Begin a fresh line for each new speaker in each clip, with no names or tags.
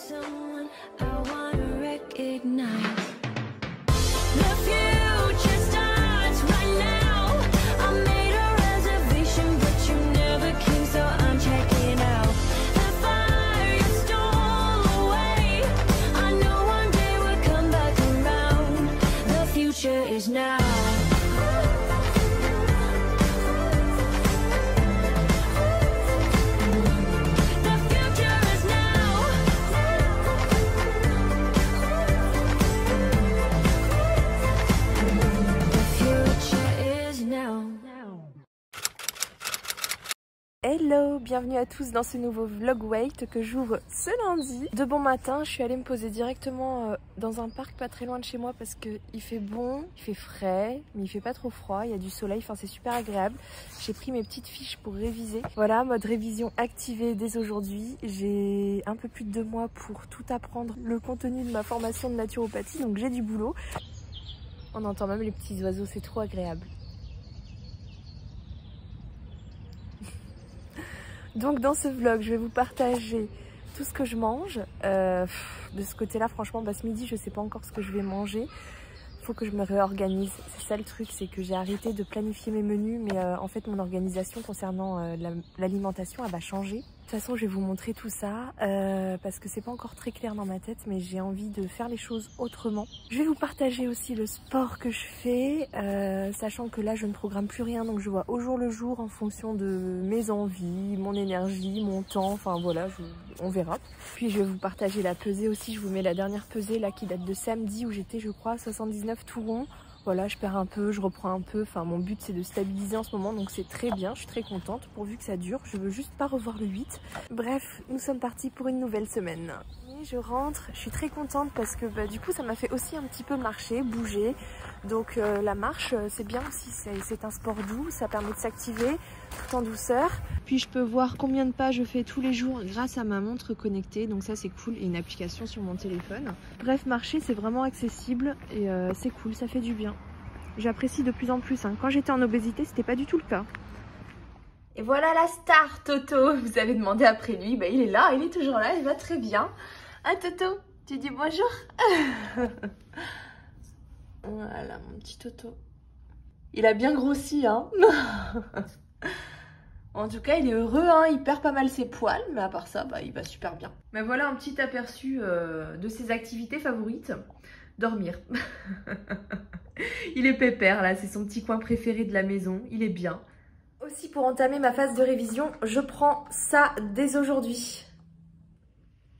someone I wanna recognize. The future starts right now. I made a reservation, but you never came, so I'm checking out. The fire you stole away. I know one day we'll come back around. The future is now.
Hello, bienvenue à tous dans ce nouveau vlog Wait que j'ouvre ce lundi. De bon matin, je suis allée me poser directement dans un parc pas très loin de chez moi parce qu'il fait bon, il fait frais, mais il fait pas trop froid, il y a du soleil, enfin c'est super agréable. J'ai pris mes petites fiches pour réviser. Voilà, mode révision activée dès aujourd'hui. J'ai un peu plus de 2 mois pour tout apprendre, le contenu de ma formation de naturopathie, donc j'ai du boulot. On entend même les petits oiseaux, c'est trop agréable. Donc dans ce vlog, je vais vous partager tout ce que je mange. De ce côté-là, franchement, ce midi, je ne sais pas encore ce que je vais manger. Il faut que je me réorganise. C'est ça le truc, c'est que j'ai arrêté de planifier mes menus. Mais en fait, mon organisation concernant l'alimentation, elle va changer. De toute façon, je vais vous montrer tout ça parce que c'est pas encore très clair dans ma tête, mais j'ai envie de faire les choses autrement. Je vais vous partager aussi le sport que je fais, sachant que là, je ne programme plus rien, donc je vois au jour le jour en fonction de mes envies, mon énergie, mon temps, enfin voilà, on verra. Puis je vais vous partager la pesée aussi, je vous mets la dernière pesée là qui date de samedi où j'étais, je crois, 79 tout rond. Voilà, je perds un peu, je reprends un peu. Enfin, mon but, c'est de stabiliser en ce moment, donc c'est très bien. Je suis très contente, pourvu que ça dure. Je veux juste pas revoir le 8. Bref, nous sommes partis pour une nouvelle semaine. Et je rentre, je suis très contente parce que du coup, ça m'a fait aussi un petit peu marcher, bouger. Donc la marche, c'est bien aussi, c'est un sport doux. Ça permet de s'activer tout en douceur. Puis je peux voir combien de pas je fais tous les jours grâce à ma montre connectée. Donc ça, c'est cool. Et une application sur mon téléphone. Bref, marcher, c'est vraiment accessible et c'est cool, ça fait du bien. J'apprécie de plus en plus. Quand j'étais en obésité, c'était pas du tout le cas. Et voilà la star, Toto. Vous avez demandé après lui. Il est là, il est toujours là, il va très bien. Ah Toto, tu dis bonjour. Voilà mon petit Toto. Il a bien grossi, hein. En tout cas, il est heureux, hein. Il perd pas mal ses poils, mais à part ça, il va super bien. Mais voilà un petit aperçu de ses activités favorites. Dormir. Il est pépère là, c'est son petit coin préféré de la maison, il est bien. Aussi pour entamer ma phase de révision, je prends ça dès aujourd'hui.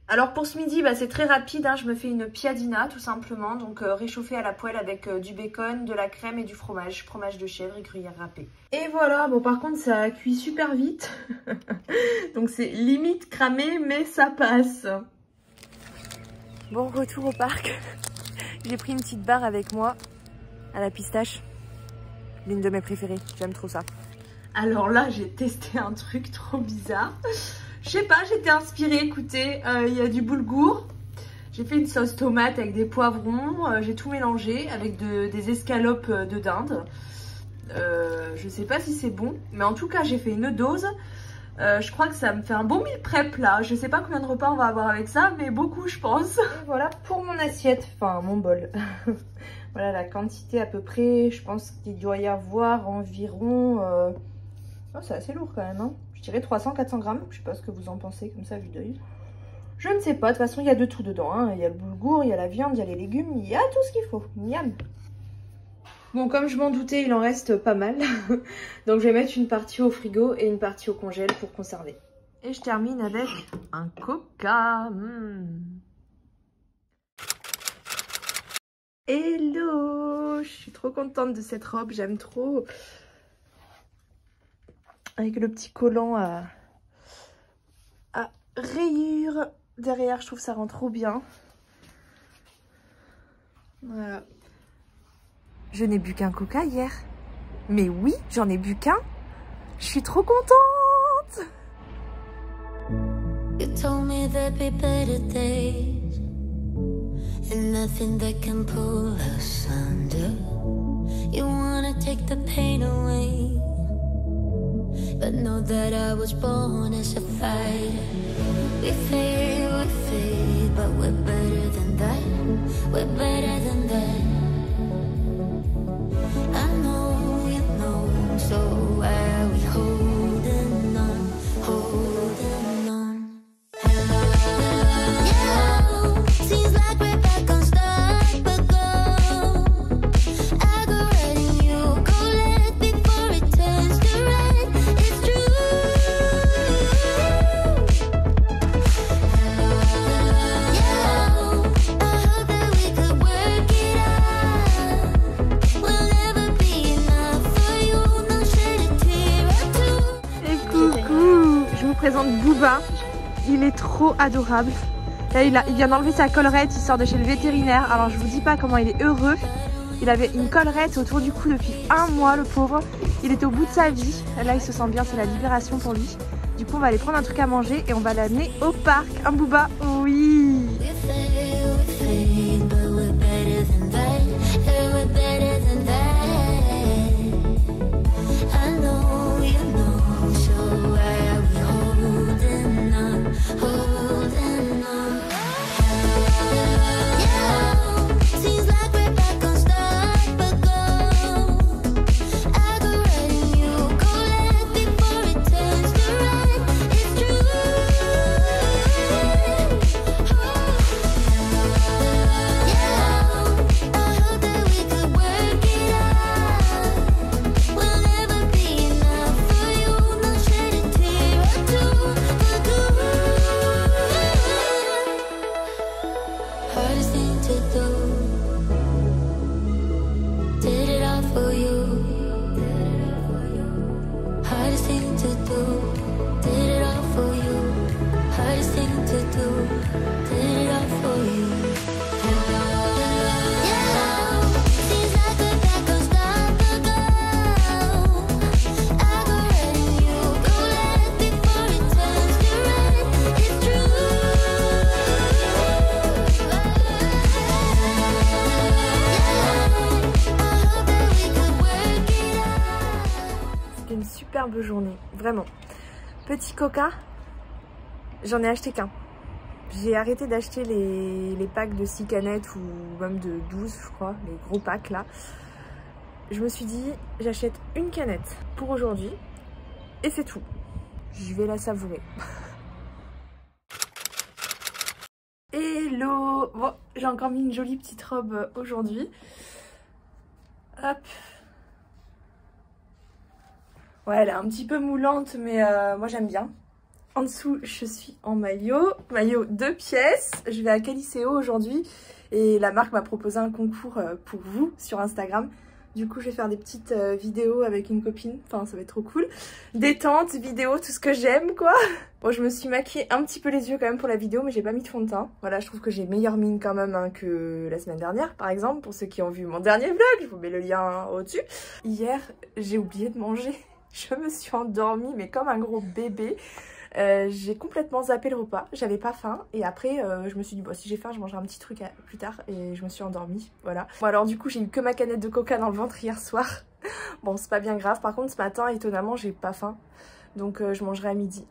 Alors pour ce midi, c'est très rapide, je me fais une piadina tout simplement, donc réchauffée à la poêle avec du bacon, de la crème et du fromage de chèvre et gruyère râpée. Et voilà, bon par contre ça cuit super vite, donc c'est limite cramé mais ça passe. Bon, retour au parc. J'ai pris une petite barre avec moi à la pistache, l'une de mes préférées, j'aime trop ça. Alors là, j'ai testé un truc trop bizarre. Je sais pas, j'étais inspirée, écoutez, il y a du boulgour. J'ai fait une sauce tomate avec des poivrons, j'ai tout mélangé avec des escalopes de dinde. Je sais pas si c'est bon, mais en tout cas, j'ai fait une dose. Je crois que ça me fait un bon meal prep là. Je sais pas combien de repas on va avoir avec ça, mais beaucoup je pense. Et voilà pour mon assiette, enfin mon bol. Voilà la quantité à peu près. Je pense qu'il doit y avoir environ... Oh, c'est assez lourd quand même, hein. Je dirais 300-400 grammes. Je sais pas ce que vous en pensez comme ça, vue d'œil. Je ne sais pas, de toute façon il y a de tout dedans, hein. Il y a le boulgour, il y a la viande, il y a les légumes, il y a tout ce qu'il faut. Miam. Bon, comme je m'en doutais, il en reste pas mal. Donc je vais mettre une partie au frigo et une partie au congèle pour conserver. Et je termine avec un coca. Hello! Je suis trop contente de cette robe, j'aime trop. Avec le petit collant à rayures derrière, je trouve ça rend trop bien. Voilà. Je n'ai bu qu'un coca hier. Mais oui, j'en ai bu qu'un. Je suis trop contente.
You told me there'd be better days and nothing that can pull us under. You wanna take the pain away, but know that I was born as a fighter. We fade, but
est trop adorable. Là, il vient d'enlever sa collerette, il sort de chez le vétérinaire. Alors je vous dis pas comment il est heureux. Il avait une collerette autour du cou depuis 1 mois, le pauvre. Il était au bout de sa vie. Là il se sent bien, c'est la libération pour lui. Du coup on va aller prendre un truc à manger et on va l'amener au parc. Un booba, oui. Superbe journée, vraiment. Petit coca, j'en ai acheté qu'un. J'ai arrêté d'acheter les packs de 6 canettes ou même de 12 je crois, les gros packs là. Je me suis dit j'achète une canette pour aujourd'hui et c'est tout. Je vais la savourer. Hello. Bon, j'ai encore mis une jolie petite robe aujourd'hui. Hop. Ouais, elle est un petit peu moulante, mais moi j'aime bien. En dessous, je suis en maillot 2 pièces. Je vais à Caliceo aujourd'hui et la marque m'a proposé un concours pour vous sur Instagram. Du coup, je vais faire des petites vidéos avec une copine. Enfin, ça va être trop cool. Détente, vidéo, tout ce que j'aime, quoi. Bon, je me suis maquillée un petit peu les yeux quand même pour la vidéo, mais j'ai pas mis de fond de teint. Voilà, je trouve que j'ai meilleure mine quand même hein, que la semaine dernière, par exemple. Pour ceux qui ont vu mon dernier vlog, je vous mets le lien au-dessus. Hier, j'ai oublié de manger. Je me suis endormie, mais comme un gros bébé. J'ai complètement zappé le repas, j'avais pas faim. Et après, je me suis dit, bon, si j'ai faim, je mangerai un petit truc plus tard. Et je me suis endormie, voilà. Bon, alors du coup, j'ai eu que ma canette de coca dans le ventre hier soir. Bon, c'est pas bien grave. Par contre, ce matin, étonnamment, j'ai pas faim. Donc, je mangerai à midi.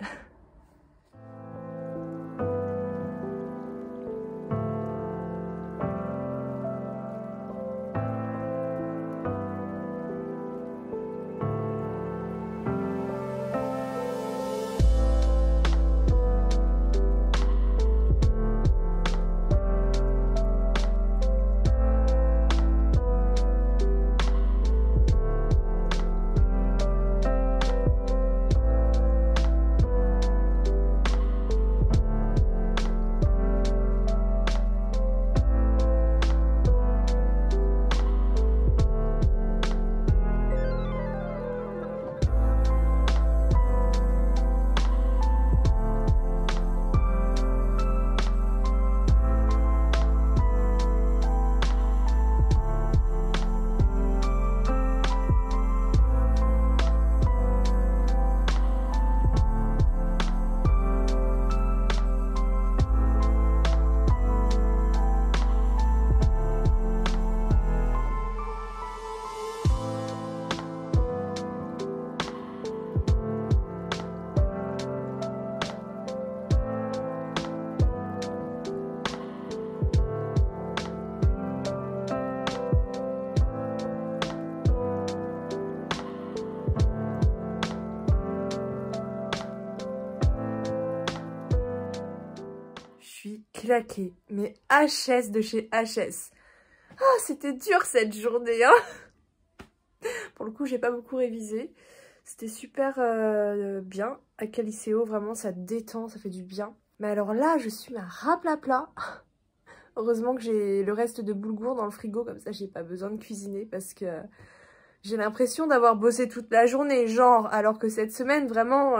Claqué, mais HS de chez HS. Ah, c'était dur cette journée, hein. Pour le coup, j'ai pas beaucoup révisé. C'était super bien. À Caliceo, vraiment, ça détend, ça fait du bien. Mais alors là, je suis à raplapla. Heureusement que j'ai le reste de boulgour dans le frigo, comme ça, j'ai pas besoin de cuisiner parce que j'ai l'impression d'avoir bossé toute la journée, genre, alors que cette semaine, vraiment...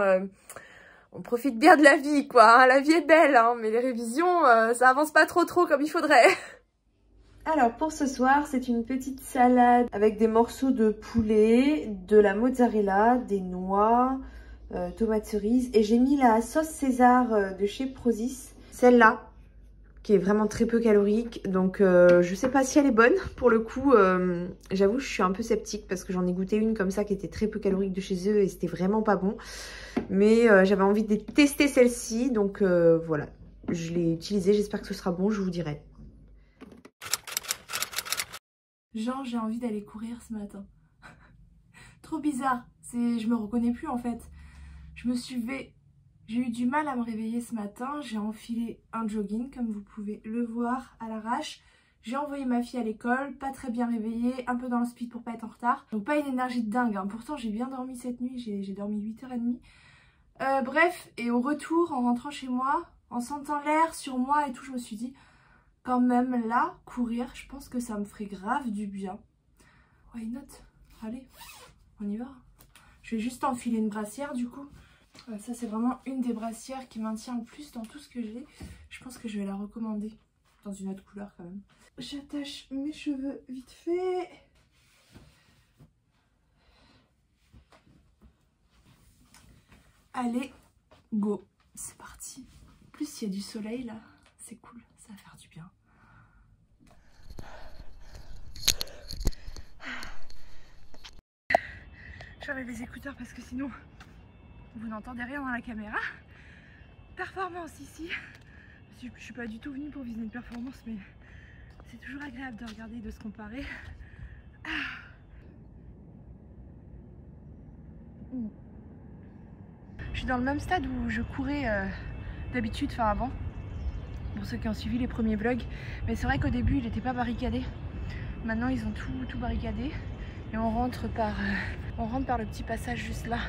on profite bien de la vie, quoi. Hein. La vie est belle, hein, mais les révisions, ça avance pas trop comme il faudrait. Alors pour ce soir, c'est une petite salade avec des morceaux de poulet, de la mozzarella, des noix, tomates cerises. Et j'ai mis la sauce César de chez Prozis, celle-là, qui est vraiment très peu calorique. Donc je sais pas si elle est bonne. Pour le coup, j'avoue, je suis un peu sceptique parce que j'en ai goûté une comme ça qui était très peu calorique de chez eux et c'était vraiment pas bon. Mais j'avais envie de tester celle-ci, donc voilà. Je l'ai utilisée, j'espère que ce sera bon, je vous dirai. Genre, j'ai envie d'aller courir ce matin. Trop bizarre, je me reconnais plus en fait. J'ai eu du mal à me réveiller ce matin. J'ai enfilé un jogging, comme vous pouvez le voir à l'arrache. J'ai envoyé ma fille à l'école, pas très bien réveillée, un peu dans le speed pour pas être en retard. Donc pas une énergie de dingue, hein. Pourtant j'ai bien dormi cette nuit, j'ai dormi 8h30. Bref, et au retour, en rentrant chez moi, en sentant l'air sur moi et tout, je me suis dit... Quand même là, courir, je pense que ça me ferait grave du bien. Why not? Allez, on y va. Je vais juste enfiler une brassière du coup. Ça c'est vraiment une des brassières qui maintient le plus dans tout ce que j'ai. Je pense que je vais la recommander dans une autre couleur quand même. J'attache mes cheveux vite fait. Allez, go. C'est parti. En plus il y a du soleil là, c'est cool, ça va faire du bien. J'enlève les écouteurs parce que sinon vous n'entendez rien dans la caméra. Performance ici. Je suis pas du tout venue pour viser une performance, mais c'est toujours agréable de regarder et de se comparer. Je suis dans le même stade où je courais d'habitude, enfin avant, pour ceux qui ont suivi les premiers vlogs. Mais c'est vrai qu'au début il n'était pas barricadé. Maintenant ils ont tout barricadé et on rentre par le petit passage juste là.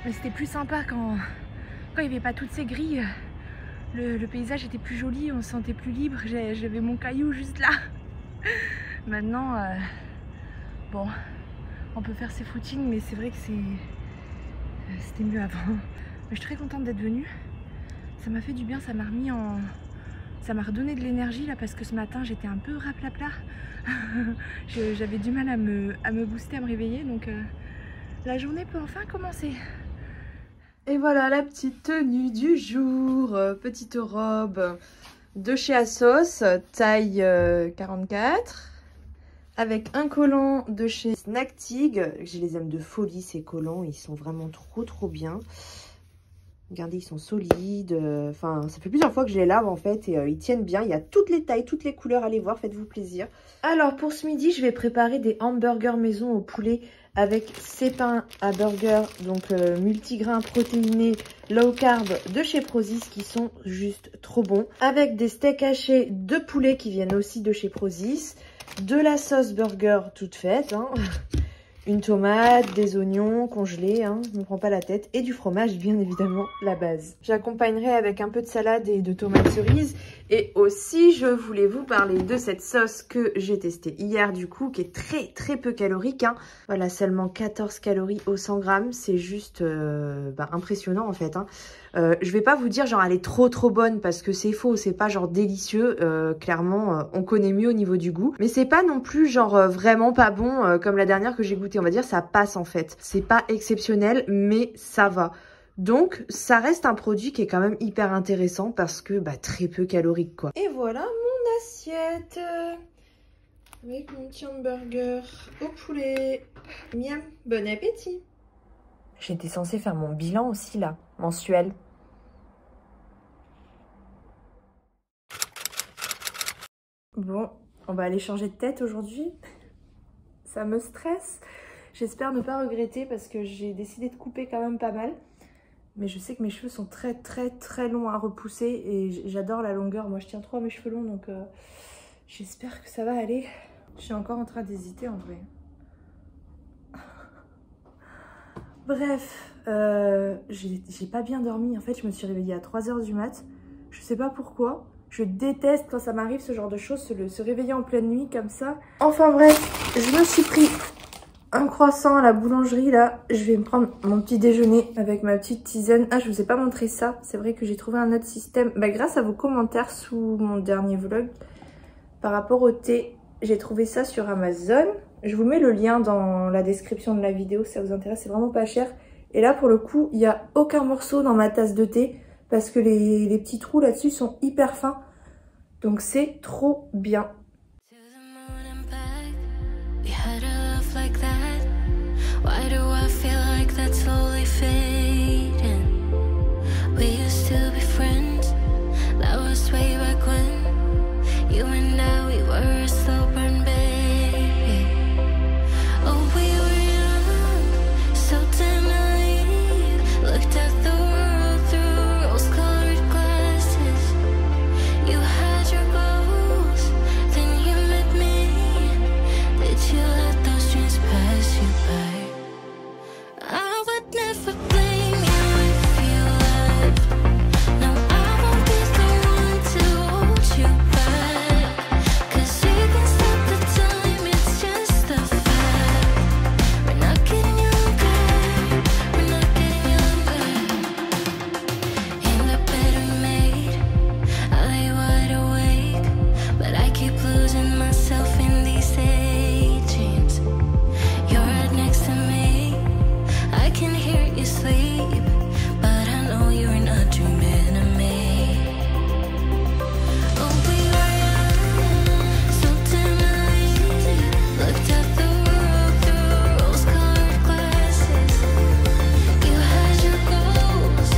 Mais c'était plus sympa quand il n'y avait pas toutes ces grilles. Le paysage était plus joli, on se sentait plus libre. J'avais mon caillou juste là. Maintenant, bon, on peut faire ses footings, mais c'est vrai que c'était mieux avant. Mais je suis très contente d'être venue. Ça m'a fait du bien, ça m'a remis en... Ça m'a redonné de l'énergie là parce que ce matin j'étais un peu raplapla. J'avais du mal à me booster, à me réveiller, donc la journée peut enfin commencer. Et voilà la petite tenue du jour, petite robe de chez Asos, taille 44, avec un collant de chez Snactig. Je les aime de folie ces collants, ils sont vraiment trop bien. Regardez, ils sont solides, enfin ça fait plusieurs fois que je les lave en fait et ils tiennent bien. Il y a toutes les tailles, toutes les couleurs, allez voir, faites-vous plaisir. Alors pour ce midi, je vais préparer des hamburgers maison au poulet avec ces pains à burger, donc multigrains protéinés low carb de chez Prozis qui sont juste trop bons. Avec des steaks hachés de poulet qui viennent aussi de chez Prozis, de la sauce burger toute faite, hein. Une tomate, des oignons congelés, hein, je ne me prends pas la tête, et du fromage, bien évidemment, la base. J'accompagnerai avec un peu de salade et de tomates cerises. Et aussi, je voulais vous parler de cette sauce que j'ai testée hier, du coup, qui est très peu calorique. Hein. Voilà, seulement 14 calories au 100 grammes, c'est juste impressionnant en fait. Hein. Je vais pas vous dire genre elle est trop bonne parce que c'est faux, c'est pas genre délicieux. Clairement, on connaît mieux au niveau du goût. Mais c'est pas non plus genre vraiment pas bon comme la dernière que j'ai goûtée. On va dire ça passe en fait. C'est pas exceptionnel, mais ça va. Donc, ça reste un produit qui est quand même hyper intéressant parce que très peu calorique quoi. Et voilà mon assiette avec mon petit hamburger au poulet. Miam, bon appétit. J'étais censée faire mon bilan aussi là, mensuel. Bon, on va aller changer de tête aujourd'hui. Ça me stresse. J'espère ne pas regretter parce que j'ai décidé de couper quand même pas mal. Mais je sais que mes cheveux sont très longs à repousser et j'adore la longueur. Moi, je tiens trop à mes cheveux longs, donc j'espère que ça va aller. Je suis encore en train d'hésiter en vrai. Bref, j'ai pas bien dormi. En fait, je me suis réveillée à 3 h du mat. Je sais pas pourquoi. Je déteste quand ça m'arrive ce genre de choses, se réveiller en pleine nuit comme ça. Enfin bref, je me suis pris un croissant à la boulangerie là. Je vais me prendre mon petit déjeuner avec ma petite tisane. Ah, je vous ai pas montré ça. C'est vrai que j'ai trouvé un autre système. Bah, grâce à vos commentaires sous mon dernier vlog par rapport au thé, j'ai trouvé ça sur Amazon. Je vous mets le lien dans la description de la vidéo si ça vous intéresse. C'est vraiment pas cher. Et là, pour le coup, il n'y a aucun morceau dans ma tasse de thé parce que les petits trous là-dessus sont hyper fins. Donc c'est trop bien.
Why do I feel like that's slowly fading? We used to be friends, that was way back when. You and I, we were a slow burn, baby. Oh, we were young, so damn naive. Looked at the world through rose-colored glasses. You had your goals, then you met me. Did you let those dreams pass you by? I would never blame you if you left. No, I won't be the one to hold you back. 'Cause we can stop the time, it's just a fact. We're not getting younger, we're not getting younger. In the bed we made, I lay wide awake, but I keep losing myself in these daydreams. You're right next to me, I can hear you sleep, but I know you're not dreaming of me. Oh, we were young, so damn naive. Looked at the world through rose-colored glasses. You had your goals,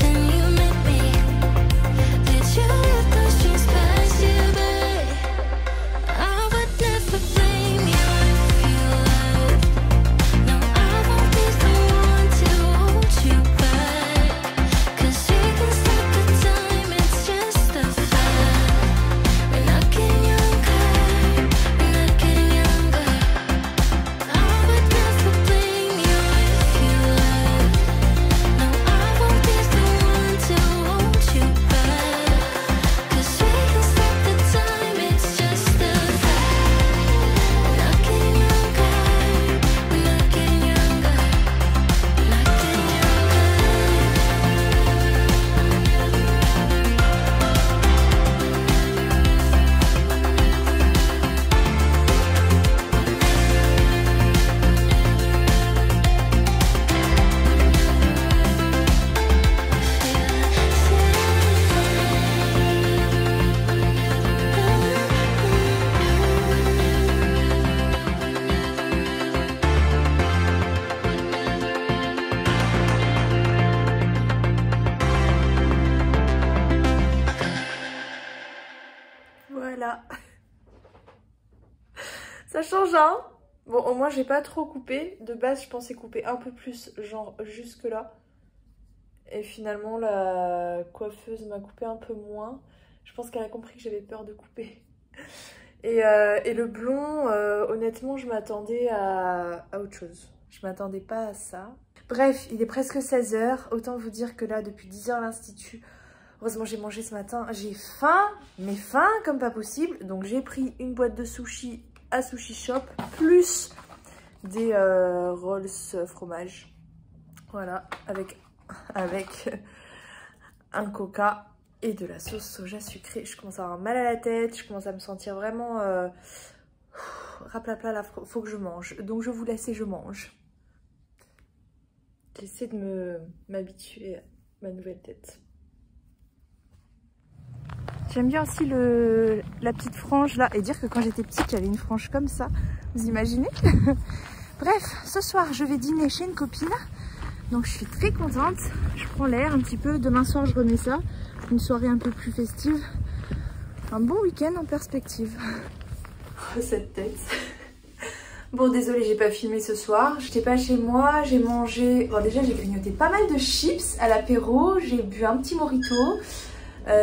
then you met me. Did you let those dreams pass you by? I would never blame you if you left. No, I won't be the one to hold you back. 'Cause we can stop the time, it's just a fact. We're not getting younger, we're not getting younger. I would never blame you if you left. No, I won't be the one to hold you back. 'Cause we can stop the time, it's just a fact. We're not getting younger, we're not getting younger, we're not getting younger.
Voilà. Ça change, hein? Bon, au moins, j'ai pas trop coupé. De base, je pensais couper un peu plus, genre jusque là. Et finalement, la coiffeuse m'a coupé un peu moins. Je pense qu'elle a compris que j'avais peur de couper. Et le blond, honnêtement, je m'attendais à autre chose. Je m'attendais pas à ça. Bref, il est presque 16 h. Autant vous dire que là, depuis 10 h à l'institut, heureusement, j'ai mangé ce matin. J'ai faim, mais faim comme pas possible. Donc, j'ai pris une boîte de sushi à Sushi Shop, plus des rolls fromage. Voilà, avec un coca et de la sauce soja sucrée. Je commence à avoir mal à la tête. Je commence à me sentir vraiment... raplapla, là, faut que je mange. Donc, je vous laisse et je mange. J'essaie de m'habituer à ma nouvelle tête. J'aime bien aussi la petite frange là, et dire que quand j'étais petite j'avais une frange comme ça, vous imaginez? Bref, ce soir je vais dîner chez une copine, donc je suis très contente, je prends l'air un petit peu, demain soir je remets ça, une soirée un peu plus festive, un bon week-end en perspective. Oh, cette tête. Bon, désolée, j'ai pas filmé ce soir, j'étais pas chez moi, j'ai mangé, bon déjà j'ai grignoté pas mal de chips à l'apéro, j'ai bu un petit mojito.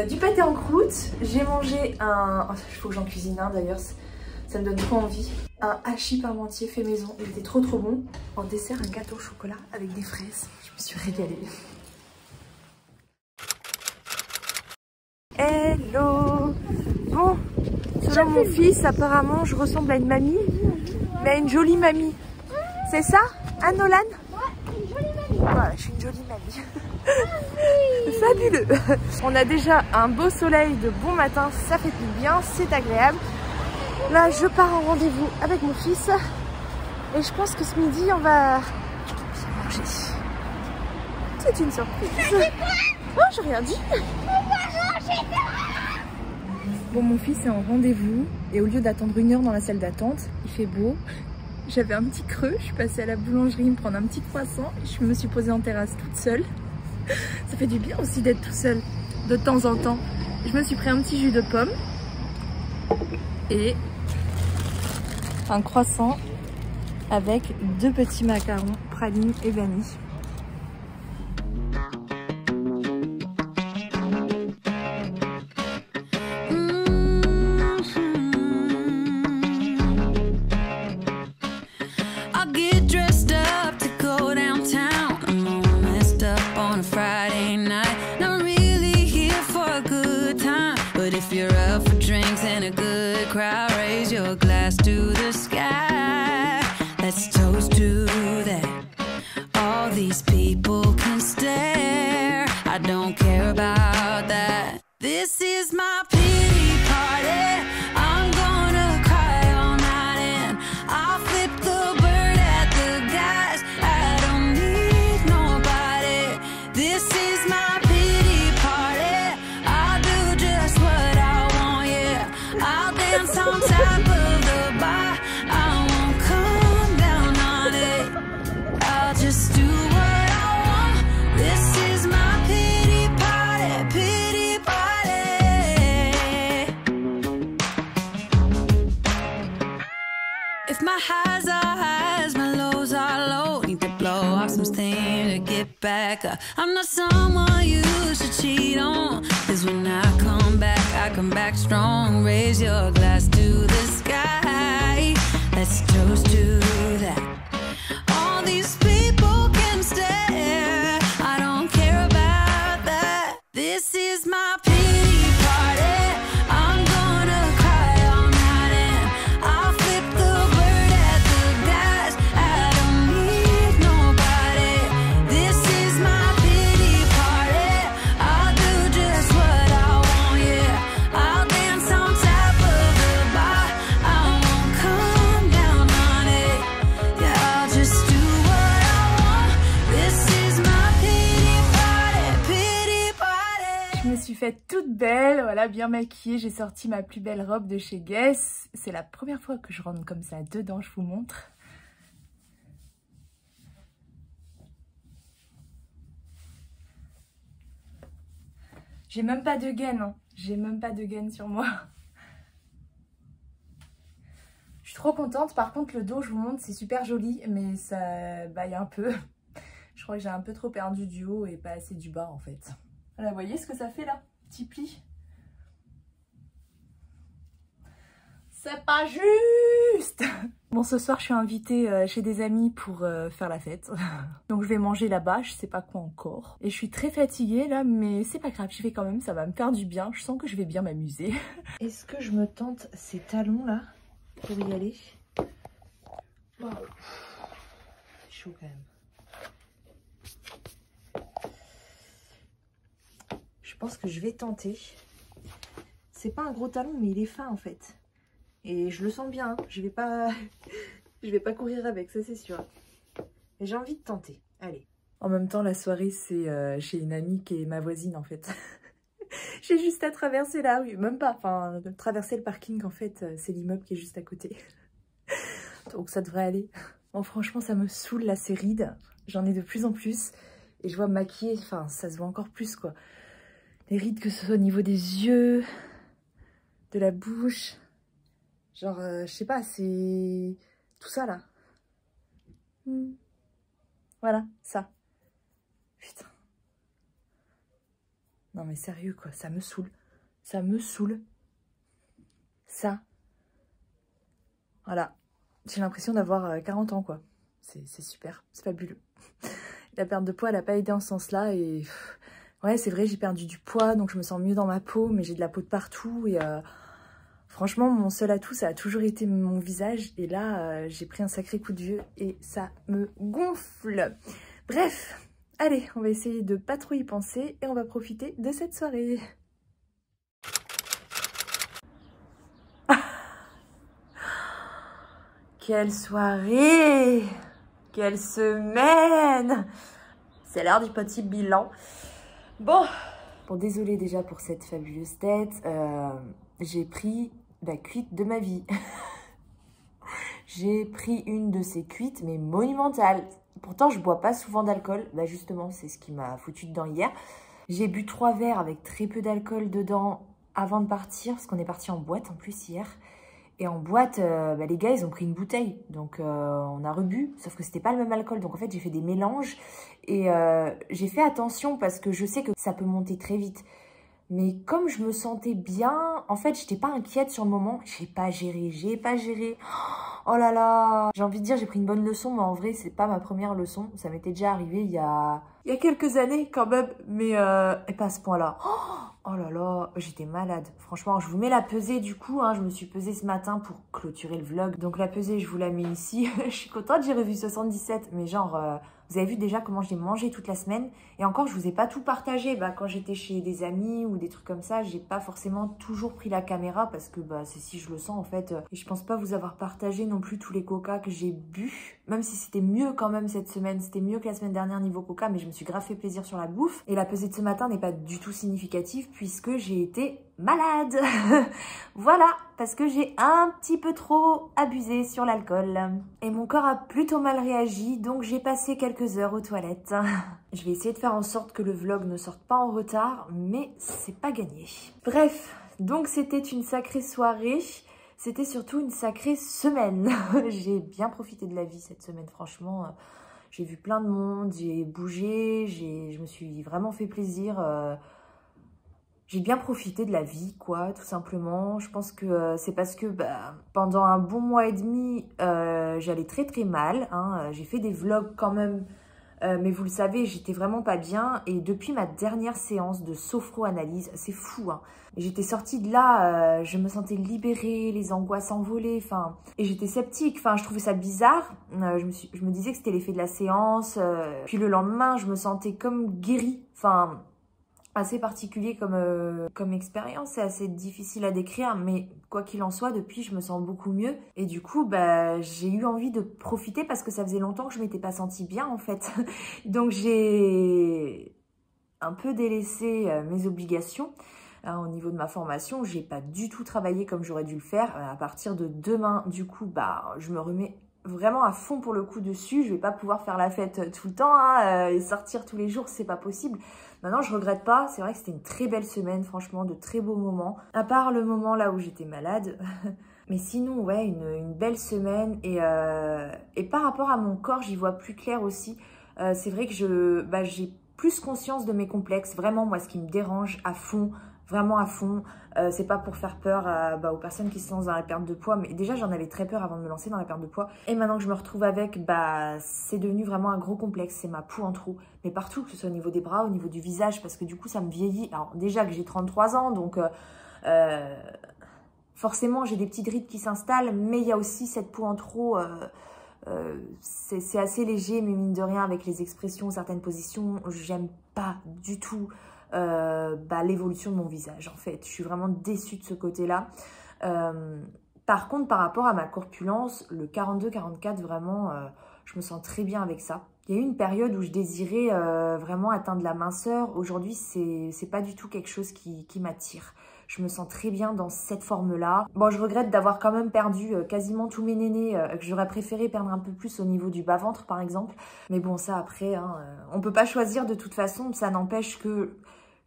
Du pâté en croûte, j'ai mangé il faut que j'en cuisine un d'ailleurs, ça me donne trop envie. Un hachis parmentier fait maison, il était trop bon. En dessert, un gâteau au chocolat avec des fraises, je me suis régalée. Hello! Bon, selon mon fils, apparemment je ressemble à une mamie, mais à une jolie mamie. C'est ça, hein, Nolan?
Ouais, une jolie mamie.
Voilà, je suis une jolie mamie. Fabuleux. On a déjà un beau soleil de bon matin, ça fait du bien, c'est agréable. Là, je pars en rendez-vous avec mon fils. Et je pense que ce midi, on va manger. C'est une surprise. Oh, j'ai rien dit. Bon, mon fils est en rendez-vous. Et au lieu d'attendre 1 heure dans la salle d'attente, il fait beau. J'avais un petit creux, je suis passée à la boulangerie me prendre un petit croissant et je me suis posée en terrasse toute seule. Ça fait du bien aussi d'être tout seul de temps en temps. Je me suis pris un petit jus de pomme et un croissant avec 2 petits macarons pralines et vanille.
If my highs are highs, my lows are low. Need to blow off some steam to get back up. I'm not someone you should cheat on. Cause when I come back strong. Raise your glass to the sky. Let's toast to that. All these people can stare. I don't care about that. This is my pity party. I'm gonna cry all night and I'll flip the bird at the guys. I don't need nobody. This is my pity party. I'll do just what I want, yeah. I'll dance on top of the bar. I won't come down on it. Yeah, I'll just do what I want. This is my pity party, pity party.
Je me suis faite toute belle, voilà, bien maquillée. J'ai sorti ma plus belle robe de chez Guess. C'est la première fois que je rentre comme ça dedans, je vous montre. J'ai même pas de gaine, hein. J'ai même pas de gaine sur moi. Je suis trop contente. Par contre, le dos, je vous montre, c'est super joli, mais ça baille un peu. Je crois que j'ai un peu trop perdu du haut et pas assez du bas en fait. Voilà, vous voyez ce que ça fait là? Petit pli. C'est pas juste. Bon, ce soir, je suis invitée chez des amis pour faire la fête. Donc, je vais manger là-bas, je sais pas quoi encore. Et je suis très fatiguée là, mais c'est pas grave, j'y vais quand même, ça va me faire du bien. Je sens que je vais bien m'amuser. Est-ce que je me tente ces talons là pour y aller? Wow. C'est chaud quand même. Je pense que je vais tenter. C'est pas un gros talon, mais il est fin en fait. Et je le sens bien, hein. Je vais pas courir avec, ça c'est sûr. Et j'ai envie de tenter, allez. En même temps, la soirée, c'est chez une amie qui est ma voisine en fait. J'ai juste à traverser la rue, même pas, enfin, traverser le parking en fait, c'est l'immeuble qui est juste à côté. Donc ça devrait aller. Bon, franchement, ça me saoule là, ces rides. J'en ai de plus en plus. Et je vois me maquiller, enfin, ça se voit encore plus quoi. Les rides, que ce soit au niveau des yeux, de la bouche. Genre, je sais pas, c'est tout ça là. Voilà, ça. Putain. Non mais sérieux quoi, ça me saoule. Ça me saoule. Ça. Voilà. J'ai l'impression d'avoir 40 ans quoi. C'est super, c'est fabuleux. La perte de poids, elle n'a pas aidé en ce sens-là et... Ouais, c'est vrai, j'ai perdu du poids, donc je me sens mieux dans ma peau, mais j'ai de la peau de partout et...
Franchement, mon seul atout, ça a toujours été mon visage. Et là, j'ai pris un sacré coup de vieux et ça me gonfle. Bref, allez, on va essayer de pas trop y penser et on va profiter de cette soirée. Quelle soirée! Quelle semaine! C'est l'heure du petit bilan. Bon, désolée déjà pour cette fabuleuse tête. J'ai pris la cuite de ma vie. J'ai pris une de ces cuites, mais monumentales. Pourtant, je bois pas souvent d'alcool. Bah justement, c'est ce qui m'a foutu dedans hier. J'ai bu 3 verres avec très peu d'alcool dedans avant de partir, parce qu'on est parti en boîte en plus hier. Et en boîte, les gars, ils ont pris une bouteille. Donc, on a rebu, sauf que c'était pas le même alcool. Donc, en fait, j'ai fait des mélanges. Et j'ai fait attention parce que je sais que ça peut monter très vite. Mais comme je me sentais bien, en fait, j'étais pas inquiète sur le moment. J'ai pas géré. Oh là là. J'ai envie de dire, j'ai pris une bonne leçon, mais en vrai, c'est pas ma première leçon. Ça m'était déjà arrivé il y a quelques années quand même. Mais pas à ce point-là. Oh là là, j'étais malade. Franchement, je vous mets la pesée du coup. Je me suis pesée ce matin pour clôturer le vlog. Donc la pesée, je vous la mets ici. Je suis contente, j'ai revu 77. Mais genre, vous avez vu déjà comment j'ai mangé toute la semaine. Et encore, je vous ai pas tout partagé. Quand j'étais chez des amis ou des trucs comme ça, j'ai pas forcément toujours pris la caméra parce que c'est si je le sens en fait. Et je pense pas vous avoir partagé non plus tous les coca que j'ai bu. Même si c'était mieux quand même cette semaine. C'était mieux que la semaine dernière niveau coca. Mais je me suis grave fait plaisir sur la bouffe. Et la pesée de ce matin n'est pas du tout significative puisque j'ai été malade. Voilà, parce que j'ai un petit peu trop abusé sur l'alcool. Et mon corps a plutôt mal réagi, donc j'ai passé quelques heures aux toilettes. Je vais essayer de faire en sorte que le vlog ne sorte pas en retard, mais c'est pas gagné. Bref, donc c'était une sacrée soirée. C'était surtout une sacrée semaine. J'ai bien profité de la vie cette semaine, franchement. J'ai vu plein de monde, j'ai bougé, je me suis vraiment fait plaisir. J'ai bien profité de la vie, quoi, tout simplement. Je pense que c'est parce que pendant un bon mois et demi, j'allais très très mal. J'ai fait des vlogs quand même, mais vous le savez, j'étais vraiment pas bien. Et depuis ma dernière séance de sophro-analyse, c'est fou, j'étais sortie de là, je me sentais libérée, les angoisses envolées, et j'étais sceptique, je trouvais ça bizarre. Je me disais que c'était l'effet de la séance. Puis le lendemain, je me sentais comme guérie, assez particulier comme expérience, c'est assez difficile à décrire, mais quoi qu'il en soit, depuis je me sens beaucoup mieux et du coup j'ai eu envie de profiter parce que ça faisait longtemps que je m'étais pas sentie bien en fait. Donc j'ai un peu délaissé mes obligations. Au niveau de ma formation, j'ai pas du tout travaillé comme j'aurais dû le faire. À partir de demain, du coup, je me remets vraiment à fond pour le coup dessus. Je vais pas pouvoir faire la fête tout le temps et sortir tous les jours, c'est pas possible. Maintenant, je regrette pas. C'est vrai que c'était une très belle semaine, franchement, de très beaux moments. À part le moment là où j'étais malade. Mais sinon, ouais, une belle semaine. Et par rapport à mon corps, j'y vois plus clair aussi. C'est vrai que j'ai plus conscience de mes complexes. Vraiment, moi, ce qui me dérange à fond, vraiment à fond, c'est pas pour faire peur aux personnes qui se lancent dans la perte de poids, mais déjà j'en avais très peur avant de me lancer dans la perte de poids, et maintenant que je me retrouve avec, c'est devenu vraiment un gros complexe, c'est ma peau en trou, mais partout, que ce soit au niveau des bras, au niveau du visage, parce que du coup ça me vieillit. Alors déjà que j'ai 33 ans, donc forcément j'ai des petites rides qui s'installent, mais il y a aussi cette peau en trop. C'est assez léger, mais mine de rien, avec les expressions, certaines positions, j'aime pas du tout l'évolution de mon visage en fait. Je suis vraiment déçue de ce côté-là. Par contre, par rapport à ma corpulence, le 42-44, vraiment, je me sens très bien avec ça. Il y a eu une période où je désirais vraiment atteindre la minceur. Aujourd'hui, c'est pas du tout quelque chose qui m'attire. Je me sens très bien dans cette forme-là. Bon, je regrette d'avoir quand même perdu quasiment tous mes nénés, que j'aurais préféré perdre un peu plus au niveau du bas-ventre, par exemple. Mais bon, ça, après, on peut pas choisir de toute façon. Ça n'empêche que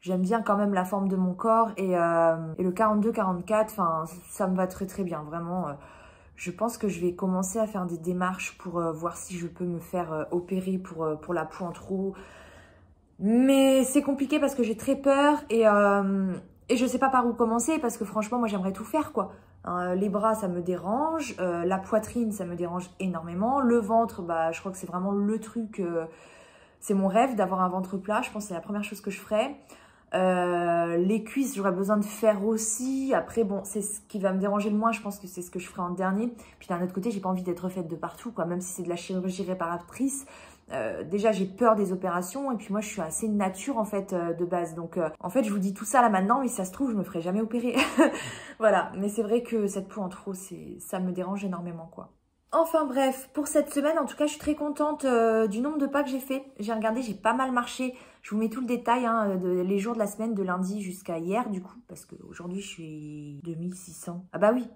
j'aime bien quand même la forme de mon corps. Et le 42-44, ça me va très très bien, vraiment. Je pense que je vais commencer à faire des démarches pour voir si je peux me faire opérer pour la peau en trou. Mais c'est compliqué parce que j'ai très peur et je sais pas par où commencer parce que franchement, moi, j'aimerais tout faire, quoi. Les bras, ça me dérange. La poitrine, ça me dérange énormément. Le ventre, je crois que c'est vraiment le truc... c'est mon rêve d'avoir un ventre plat. Je pense que c'est la première chose que je ferais. Les cuisses, j'aurais besoin de faire aussi. Après, bon, c'est ce qui va me déranger le moins. Je pense que c'est ce que je ferai en dernier. Puis d'un autre côté, j'ai pas envie d'être refaite de partout, quoi. Même si c'est de la chirurgie réparatrice. Déjà, j'ai peur des opérations. Et puis moi, je suis assez nature, en fait, de base. Donc, en fait, je vous dis tout ça là maintenant. Mais si ça se trouve, je me ferai jamais opérer. Voilà. Mais c'est vrai que cette peau en trop, ça me dérange énormément, quoi. Enfin bref, pour cette semaine, en tout cas, je suis très contente du nombre de pas que j'ai fait. J'ai regardé, j'ai pas mal marché. Je vous mets tout le détail, hein, les jours de la semaine, de lundi jusqu'à hier, du coup. Parce qu'aujourd'hui, je suis 2600. Ah bah oui,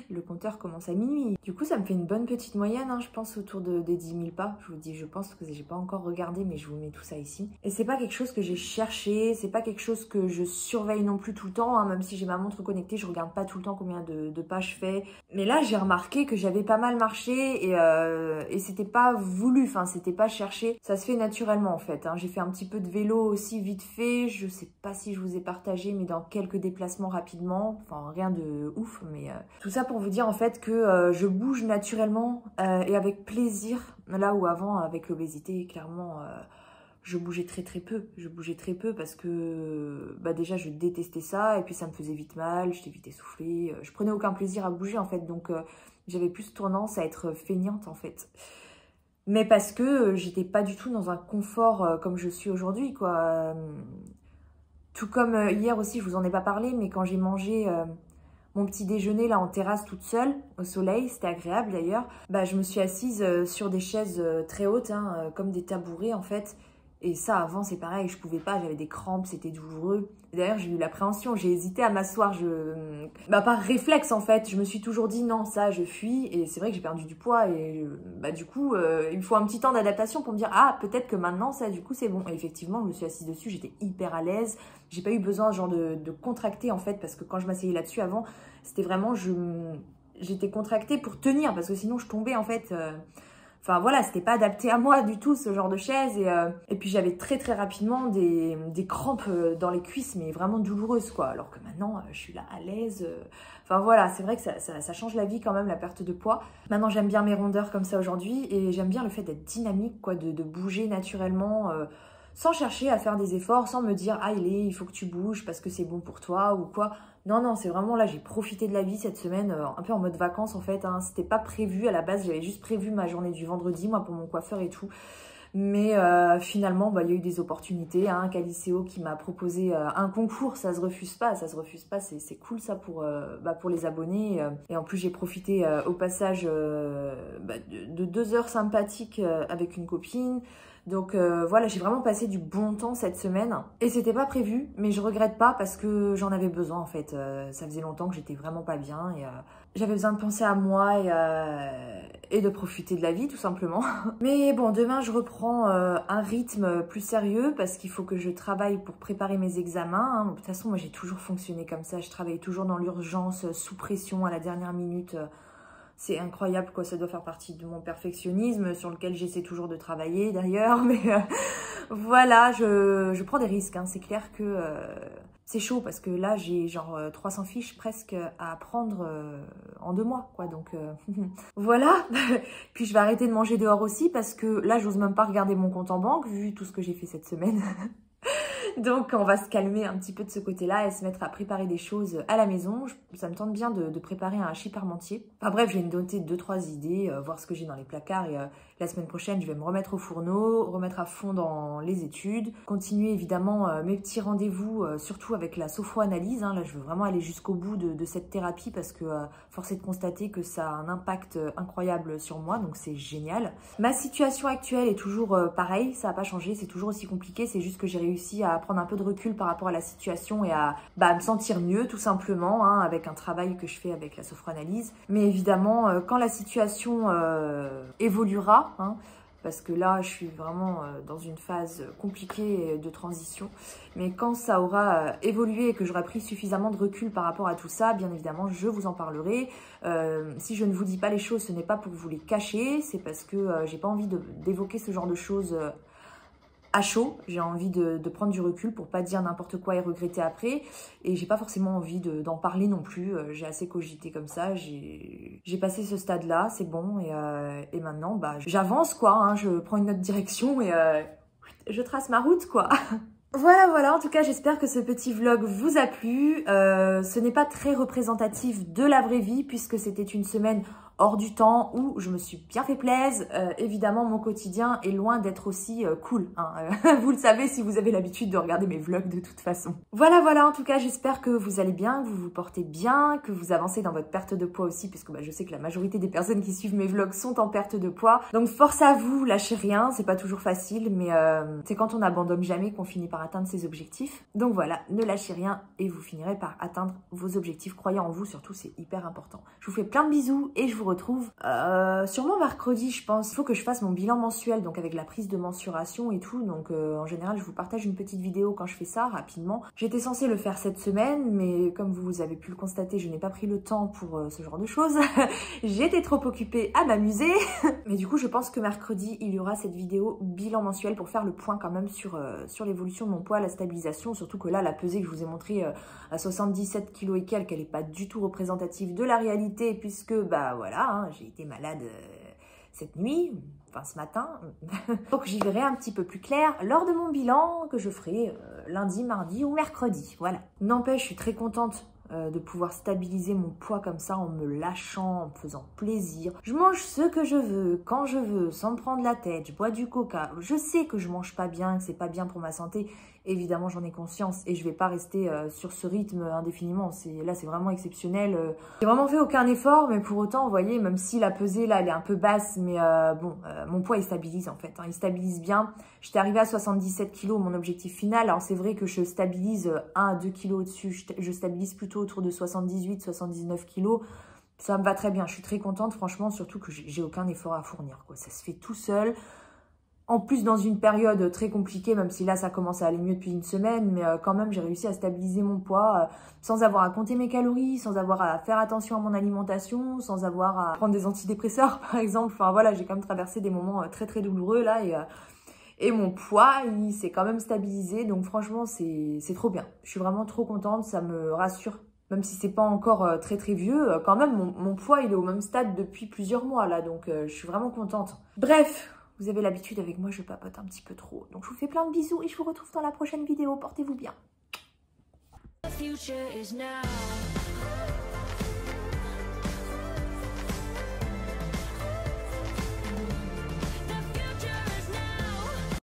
le compteur commence à minuit. Du coup, ça me fait une bonne petite moyenne, hein, je pense, autour des 10 000 pas. Je vous dis, je pense que j'ai pas encore regardé, mais je vous mets tout ça ici. Et c'est pas quelque chose que j'ai cherché, c'est pas quelque chose que je surveille non plus tout le temps. Hein, même si j'ai ma montre connectée, je regarde pas tout le temps combien de pas je fais. Mais là, j'ai remarqué que j'avais pas mal marché et c'était pas voulu, enfin, c'était pas cherché. Ça se fait naturellement, en fait. Hein. J'ai fait un petit peu de vélo aussi vite fait. Je sais pas si je vous ai partagé, mais dans quelques déplacements rapidement. Enfin, rien de ouf, mais tout ça pour vous dire en fait que je bouge naturellement et avec plaisir. Là où avant, avec l'obésité, clairement, je bougeais très peu. Je bougeais très peu parce que bah déjà, je détestais ça et puis ça me faisait vite mal. J'étais vite essoufflée. Je prenais aucun plaisir à bouger en fait. Donc, j'avais plus tendance à être feignante en fait. Mais parce que j'étais pas du tout dans un confort comme je suis aujourd'hui, quoi. Tout comme hier aussi, je vous en ai pas parlé, mais quand j'ai mangé mon petit déjeuner là en terrasse toute seule, au soleil, c'était agréable d'ailleurs, bah, je me suis assise sur des chaises très hautes, hein, comme des tabourets en fait. Et ça, avant, c'est pareil, je pouvais pas, j'avais des crampes, c'était douloureux. D'ailleurs, j'ai eu l'appréhension, j'ai hésité à m'asseoir, bah, par réflexe, en fait. Je me suis toujours dit, non, ça, je fuis. Et c'est vrai que j'ai perdu du poids. Et bah, du coup, il me faut un petit temps d'adaptation pour me dire, ah, peut-être que maintenant, ça, du coup, c'est bon. Et effectivement, je me suis assise dessus, j'étais hyper à l'aise. J'ai pas eu besoin, genre, de contracter, en fait, parce que quand je m'asseyais là-dessus avant, c'était vraiment, j'étais contractée pour tenir, parce que sinon, je tombais, en fait... Enfin voilà, c'était pas adapté à moi du tout ce genre de chaise et puis j'avais très rapidement des crampes dans les cuisses mais vraiment douloureuses quoi. Alors que maintenant je suis là à l'aise. Enfin voilà, c'est vrai que ça change la vie quand même la perte de poids. Maintenant j'aime bien mes rondeurs comme ça aujourd'hui et j'aime bien le fait d'être dynamique quoi, de bouger naturellement sans chercher à faire des efforts, sans me dire ah il faut que tu bouges parce que c'est bon pour toi ou quoi. Non, c'est vraiment là, j'ai profité de la vie cette semaine, un peu en mode vacances en fait. Hein. C'était pas prévu à la base, j'avais juste prévu ma journée du vendredi, moi, pour mon coiffeur et tout. Mais finalement, bah, il y a eu des opportunités. Hein. Caliceo qui m'a proposé un concours, ça se refuse pas, c'est cool ça pour les abonnés. Et en plus, j'ai profité au passage de 2 heures sympathiques avec une copine. Donc voilà, j'ai vraiment passé du bon temps cette semaine. Et c'était pas prévu, mais je regrette pas parce que j'en avais besoin en fait. Ça faisait longtemps que j'étais vraiment pas bien et j'avais besoin de penser à moi et de profiter de la vie tout simplement. Mais bon, demain je reprends un rythme plus sérieux parce qu'il faut que je travaille pour préparer mes examens. Hein. De toute façon, moi j'ai toujours fonctionné comme ça. Je travaille toujours dans l'urgence, sous pression à la dernière minute. C'est incroyable quoi, ça doit faire partie de mon perfectionnisme sur lequel j'essaie toujours de travailler d'ailleurs. Mais voilà, je prends des risques. Hein. C'est clair que c'est chaud parce que là j'ai genre 300 fiches presque à apprendre en 2 mois quoi. Donc voilà. Puis je vais arrêter de manger dehors aussi parce que là j'ose même pas regarder mon compte en banque vu tout ce que j'ai fait cette semaine. Donc on va se calmer un petit peu de ce côté-là et se mettre à préparer des choses à la maison. Ça me tente bien de préparer un hachis parmentier. Enfin bref, je vais me doter de 2-3 idées, voir ce que j'ai dans les placards et la semaine prochaine, je vais me remettre au fourneau, remettre à fond dans les études, continuer évidemment mes petits rendez-vous, surtout avec la sophro-analyse. Hein. Là, je veux vraiment aller jusqu'au bout de cette thérapie parce que force est de constater que ça a un impact incroyable sur moi, donc c'est génial. Ma situation actuelle est toujours pareille, ça n'a pas changé, c'est toujours aussi compliqué, c'est juste que j'ai réussi à prendre un peu de recul par rapport à la situation et à me sentir mieux tout simplement, hein, avec un travail que je fais avec la sophro-analyse. Mais évidemment, quand la situation évoluera, hein, parce que là je suis vraiment dans une phase compliquée de transition, mais quand ça aura évolué et que j'aurai pris suffisamment de recul par rapport à tout ça, bien évidemment je vous en parlerai. Si je ne vous dis pas les choses, ce n'est pas pour vous les cacher, c'est parce que j'ai pas envie d'évoquer ce genre de choses à chaud. J'ai envie de prendre du recul pour pas dire n'importe quoi et regretter après, et j'ai pas forcément envie d'en parler non plus. J'ai assez cogité comme ça, j'ai passé ce stade là, c'est bon, et maintenant bah j'avance quoi, hein, je prends une autre direction et je trace ma route quoi. Voilà, en tout cas j'espère que ce petit vlog vous a plu. Ce n'est pas très représentatif de la vraie vie puisque c'était une semaine hors du temps où je me suis bien fait plaisir. Évidemment mon quotidien est loin d'être aussi cool, hein. Vous le savez si vous avez l'habitude de regarder mes vlogs de toute façon. Voilà, en tout cas j'espère que vous allez bien, que vous vous portez bien, que vous avancez dans votre perte de poids aussi puisque je sais que la majorité des personnes qui suivent mes vlogs sont en perte de poids. Donc force à vous, lâchez rien, c'est pas toujours facile mais c'est quand on n'abandonne jamais qu'on finit par atteindre ses objectifs. Donc voilà, ne lâchez rien et vous finirez par atteindre vos objectifs. Croyez en vous surtout, c'est hyper important. Je vous fais plein de bisous et je vous retrouve sûrement mercredi je pense. Il faut que je fasse mon bilan mensuel donc avec la prise de mensuration et tout. Donc en général je vous partage une petite vidéo quand je fais ça rapidement. J'étais censée le faire cette semaine mais comme vous avez pu le constater je n'ai pas pris le temps pour ce genre de choses. J'étais trop occupée à m'amuser. Mais du coup je pense que mercredi il y aura cette vidéo bilan mensuel pour faire le point quand même sur l'évolution de mon poids, la stabilisation. Surtout que là la pesée que je vous ai montrée à 77 kg et quelques, elle n'est pas du tout représentative de la réalité puisque voilà, hein, j'ai été malade cette nuit, enfin ce matin. Donc j'y verrai un petit peu plus clair lors de mon bilan que je ferai lundi, mardi ou mercredi. Voilà. N'empêche, je suis très contente de pouvoir stabiliser mon poids comme ça en me lâchant, en me faisant plaisir. Je mange ce que je veux, quand je veux, sans me prendre la tête. Je bois du coca. Je sais que je mange pas bien, que c'est pas bien pour ma santé. Évidemment, j'en ai conscience et je vais pas rester sur ce rythme indéfiniment. Là, c'est vraiment exceptionnel. J'ai vraiment fait aucun effort, mais pour autant, vous voyez, même si la pesée là, elle est un peu basse, mais mon poids il stabilise en fait. Hein, il stabilise bien. J'étais arrivée à 77 kg, mon objectif final. Alors c'est vrai que je stabilise 1 à 2 kg au-dessus. Je stabilise plutôt autour de 78, 79 kg. Ça me va très bien. Je suis très contente, franchement, surtout que j'ai aucun effort à fournir, quoi. Ça se fait tout seul. En plus, dans une période très compliquée, même si là, ça commence à aller mieux depuis une semaine, mais quand même, j'ai réussi à stabiliser mon poids sans avoir à compter mes calories, sans avoir à faire attention à mon alimentation, sans avoir à prendre des antidépresseurs, par exemple. Enfin, voilà, j'ai quand même traversé des moments très douloureux, là, et mon poids, il s'est quand même stabilisé. Donc, franchement, c'est trop bien. Je suis vraiment trop contente, ça me rassure. Même si c'est pas encore très vieux, quand même, mon poids, il est au même stade depuis plusieurs mois, là. Donc, je suis vraiment contente. Bref. Vous avez l'habitude avec moi, je papote un petit peu trop. Donc je vous fais plein de bisous et je vous retrouve dans la prochaine vidéo. Portez-vous bien.
The future is now.